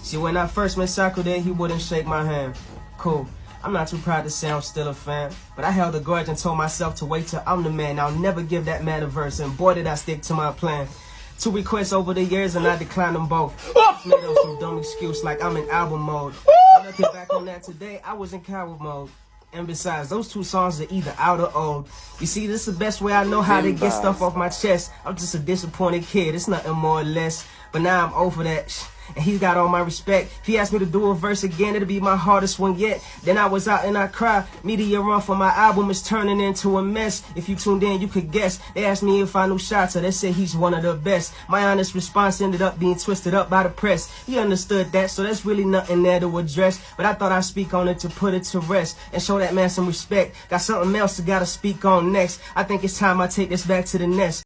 See, when I first met Sarkodie, he wouldn't shake my hand. Cool. I'm not too proud to say I'm still a fan, but I held a grudge and told myself to wait till I'm the man. I'll never give that man a verse, and boy did I stick to my plan. 2 requests over the years and I declined them both. Made up some dumb excuse like I'm in album mode. Looking back on that today, I was in coward mode. And besides, those 2 songs are either out or old. You see, this is the best way I know how to get stuff off my chest. I'm just a disappointed kid, it's nothing more or less. But now I'm over that. And he's got all my respect. If he asked me to do a verse again, it'll be my hardest one yet. Then I was out and I cried. Media run for my album is turning into a mess. If you tuned in, you could guess. They asked me if I knew Shatta. They said he's one of the best. My honest response ended up being twisted up by the press. He understood that, so there's really nothing there to address. But I thought I'd speak on it to put it to rest and show that man some respect. Got something else I gotta speak on next. I think it's time I take this back to the nest.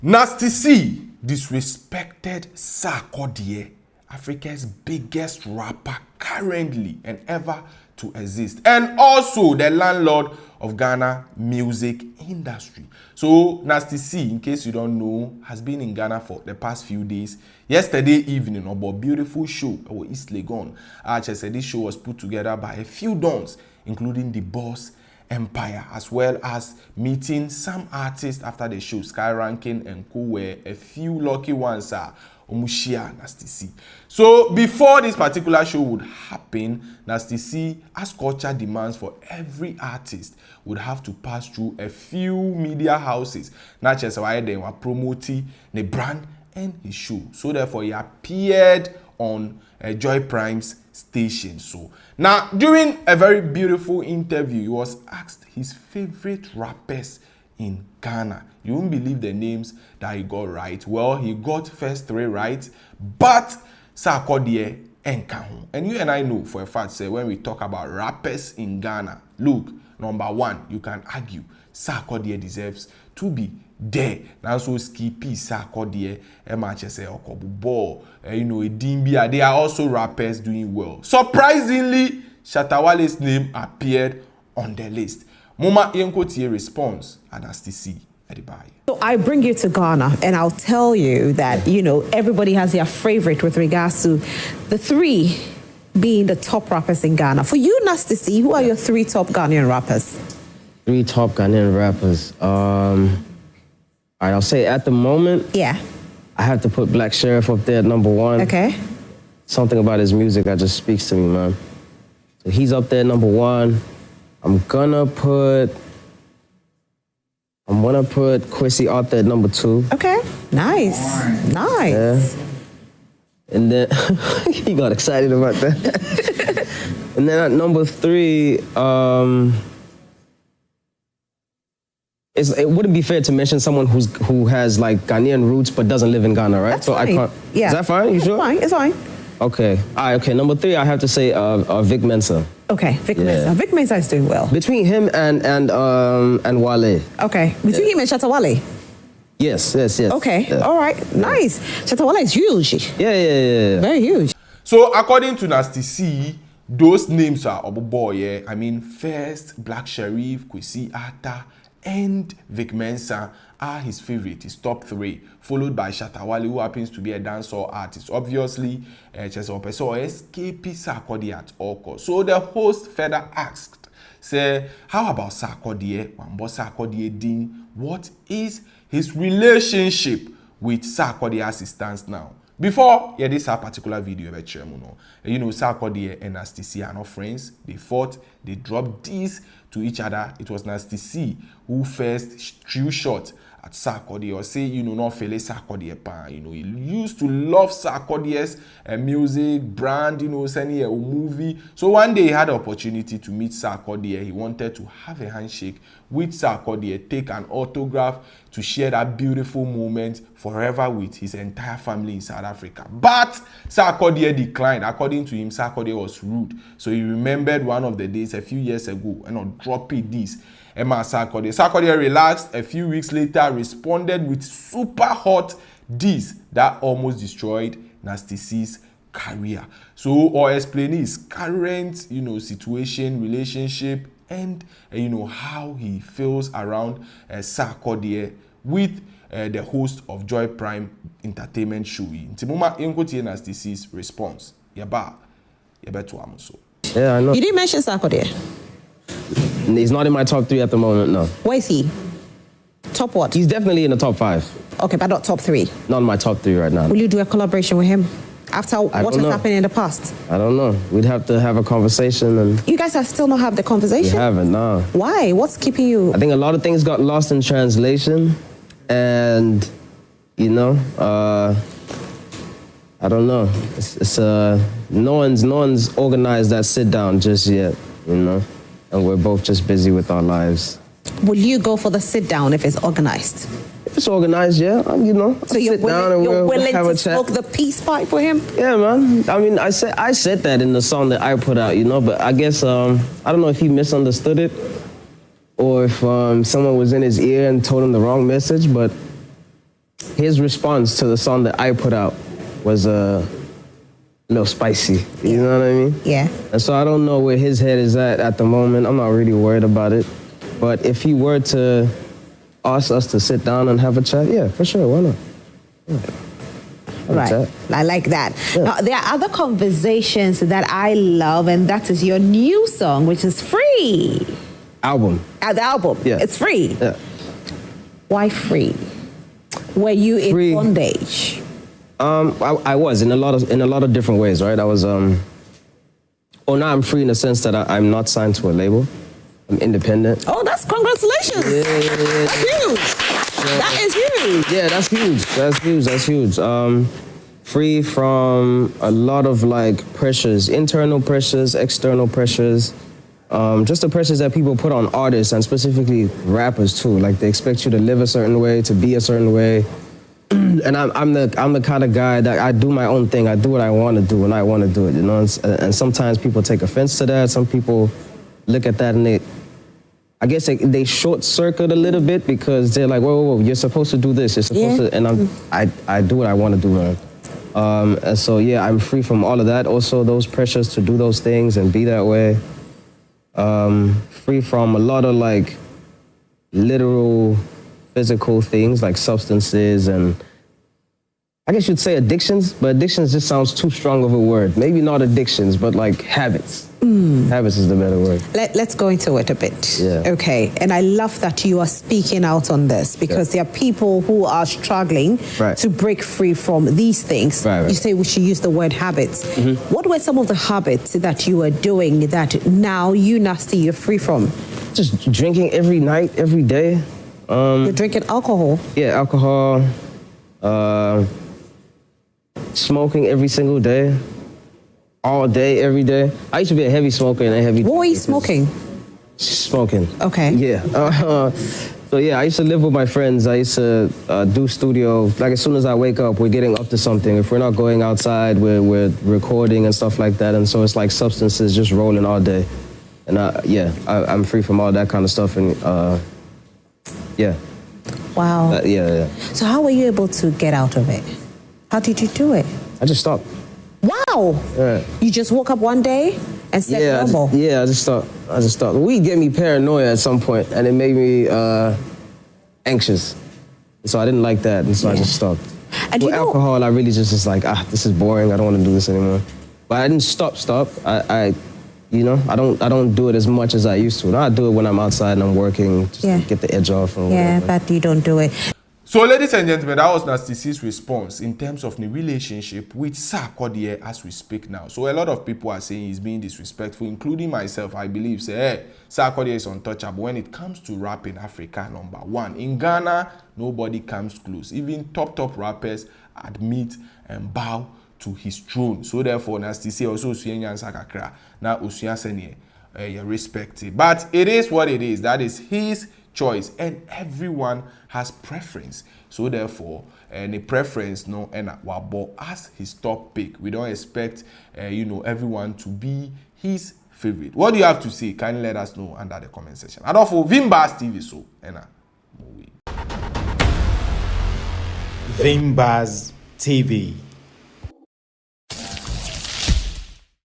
Nasty C disrespected Sarkodie, Africa's biggest rapper currently and ever to exist, and also the landlord of Ghana music industry. So Nasty C, in case you don't know, has been in Ghana for the past few days. Yesterday evening, about a beautiful show at East Legon. I said this show was put together by a few dons, including the Boss Empire, as well as meeting some artists after the show. Sky Ranking and co were a few lucky ones are Omushia Nasty C. So before this particular show would happen, Nasty C, as culture demands for every artist, would have to pass through a few media houses. Not just why they were promoting the brand and his show. So therefore he appeared on Joy Prime's station. So now during a very beautiful interview, he was asked his favorite rappers in Ghana. You won't believe the names that he got right. Well, he got first 3 right, but Sarkodie and Kahun. And you and I know for a fact, say, when we talk about rappers in Ghana, look, number 1, you can argue Sarkodie deserves to be there. Now, so Skippy, Sarkodie, MHS, Okobubo, Dimbia, they are also rappers doing well. Surprisingly, Shatta Wale's name appeared on the list. Moma Yenkotie response at Nasty C. So I bring you to Ghana and I'll tell you that, everybody has their favorite with regards to the 3 being the top rappers in Ghana. For you, Nasty C, who are your 3 top Ghanaian rappers? 3 top Ghanaian rappers. I'll say at the moment, yeah, I have to put Black Sheriff up there at number 1. Okay. Something about his music that just speaks to me, man. So he's up there number 1. I'm gonna put Kwesi out there at number 2. Okay, nice. Nice. Yeah. And then he got excited about that. And then at number 3, it wouldn't be fair to mention someone who has like Ghanaian roots but doesn't live in Ghana, right? That's fine. I can't. Yeah. Is that fine? You sure? It's fine. Okay. All right. Okay. Number 3, I have to say Vic Mensa. Okay, Vic Mensa. Vic Mensa is doing well. Between him and Wale. Okay. Between him and Shatta Wale. Yes. Okay. Yeah. All right. Nice. Shatta Wale is huge. Yeah. Very huge. So according to Nasty C, those names are Obuboye. I mean, first Black Sheriff, Kwesi Arthur, and Vic Mensa are his favorite, his top 3, followed by Shatta Wale, who happens to be a dancehall artist. Obviously, so escape Sarkodie at all costs. So the host further asked, say, how about Sarkodie? Sarkodie Dean, what is his relationship with Sarkodie as it stands now? Before, this particular video, Sarkodie and Nasty C are not friends. They fought, they dropped these to each other. It was Nasty C who first threw shot at Sarkodie, or say, not fele Sarkodie pan. He used to love Sarkodie's music, brand, sending a movie. So one day he had the opportunity to meet Sarkodie. He wanted to have a handshake with Sarkodie, take an autograph, to share that beautiful moment forever with his entire family in South Africa. But Sarkodie declined. According to him, Sarkodie was rude. So he remembered one of the days a few years ago and on dropping this. Emma Sarkodie. Sarkodie relaxed. A few weeks later, responded with super hot diss that almost destroyed Nasty C's career. So, or explain his current, situation, relationship, and how he feels around Sarkodie with the host of Joy Prime Entertainment Show. Timuma Inkotie Nasty C's response. Yaba to Amuso. Yeah, I know. You didn't mention Sarkodie. He's not in my top 3 at the moment, no. Where is he? Top what? He's definitely in the top 5. Okay, but not top 3. Not in my top 3 right now. Will you do a collaboration with him after what has happened in the past? I don't know. We'd have to have a conversation, and You guys have still not had the conversation? we haven't, no. Why? What's keeping you? I think a lot of things got lost in translation, and I don't know. It's no one's organized that sit down just yet, and we're both just busy with our lives. Will you go for the sit down if it's organized? If it's organized, yeah, So you're sit down and willing, we'll have to a chat. smoke the peace pipe for him? Yeah, man. I mean, I said that in the song that I put out, but I guess I don't know if he misunderstood it or if someone was in his ear and told him the wrong message, but his response to the song that I put out was a little spicy. You know what I mean? Yeah. And so I don't know where his head is at the moment. I'm not really worried about it. But if he were to ask us to sit down and have a chat, yeah, for sure, why not? Yeah. Right. Chat. I like that. Yeah. Now, there are other conversations that I love, and that is your new song, which is free. Album. The album. Yeah. It's free. Yeah. Why free? Were you in Free. bondage? I was in a lot of different ways, right? I was now I'm free in the sense that I'm not signed to a label. I'm independent. Oh, that's congratulations. Yeah. That's huge. That is huge. Yeah, that's huge. Free from a lot of pressures, internal pressures, external pressures, just the pressures that people put on artists and specifically rappers too. Like they expect you to live a certain way, to be a certain way. And I'm the kind of guy that I do my own thing. I do what I want to do when I want to do it, And sometimes people take offense to that. Some people look at that and they short circuit a little bit because they're like, whoa, you're supposed to do this. You're supposed to, and I do what I want to do, man. And so yeah, I'm free from all of that. Also, those pressures to do those things and be that way. Free from a lot of literal physical things like substances and I guess you'd say addictions, but addictions just sounds too strong of a word. Maybe not addictions, but habits. Habits is the better word. Let's go into it a bit. Yeah. Okay. And I love that you are speaking out on this because there are people who are struggling to break free from these things. Right. You say we should use the word habits. What were some of the habits that you were doing that now you're free from? Just drinking every night, every day. You're drinking alcohol? Yeah, alcohol. Smoking every single day. All day, every day. I used to be a heavy smoker and a heavy... What were you smoking? Smoking. Okay. Yeah. So yeah, I used to live with my friends. I used to do studio. As soon as I wake up, we're getting up to something. If we're not going outside, we're recording and stuff like that. And so it's like substances just rolling all day. And I'm free from all that kind of stuff. And yeah. Wow. Yeah. So how were you able to get out of it? How did you do it? I just stopped. Wow. Yeah. You just woke up one day and said no more? I just stopped. Weed gave me paranoia at some point, and it made me anxious. So I didn't like that, and so I just stopped. And with alcohol, I really just this is boring. I don't want to do this anymore. But I didn't stop. I don't do it as much as I used to. Now I do it when I'm outside and I'm working, just to get the edge off. And whatever. But you don't do it. So, ladies and gentlemen, that was Nasty C's response in terms of the relationship with Sarkodie as we speak now. So, a lot of people are saying he's being disrespectful, including myself. I believe, Sarkodie is untouchable. When it comes to rap in Africa, number one. In Ghana, nobody comes close. Even top rappers admit and bow to his throne. So, therefore, Nasty C also Usuanya Sakakra. Now, Usuanya Senye, you respect it. But it is what it is. That is his choice, and everyone has preference. So therefore, the preference and wabo as his top pick. We don't expect everyone to be his favorite? What do you have to say? Kindly let us know under the comment section. And also, Vimbas TV so. Vimbas TV.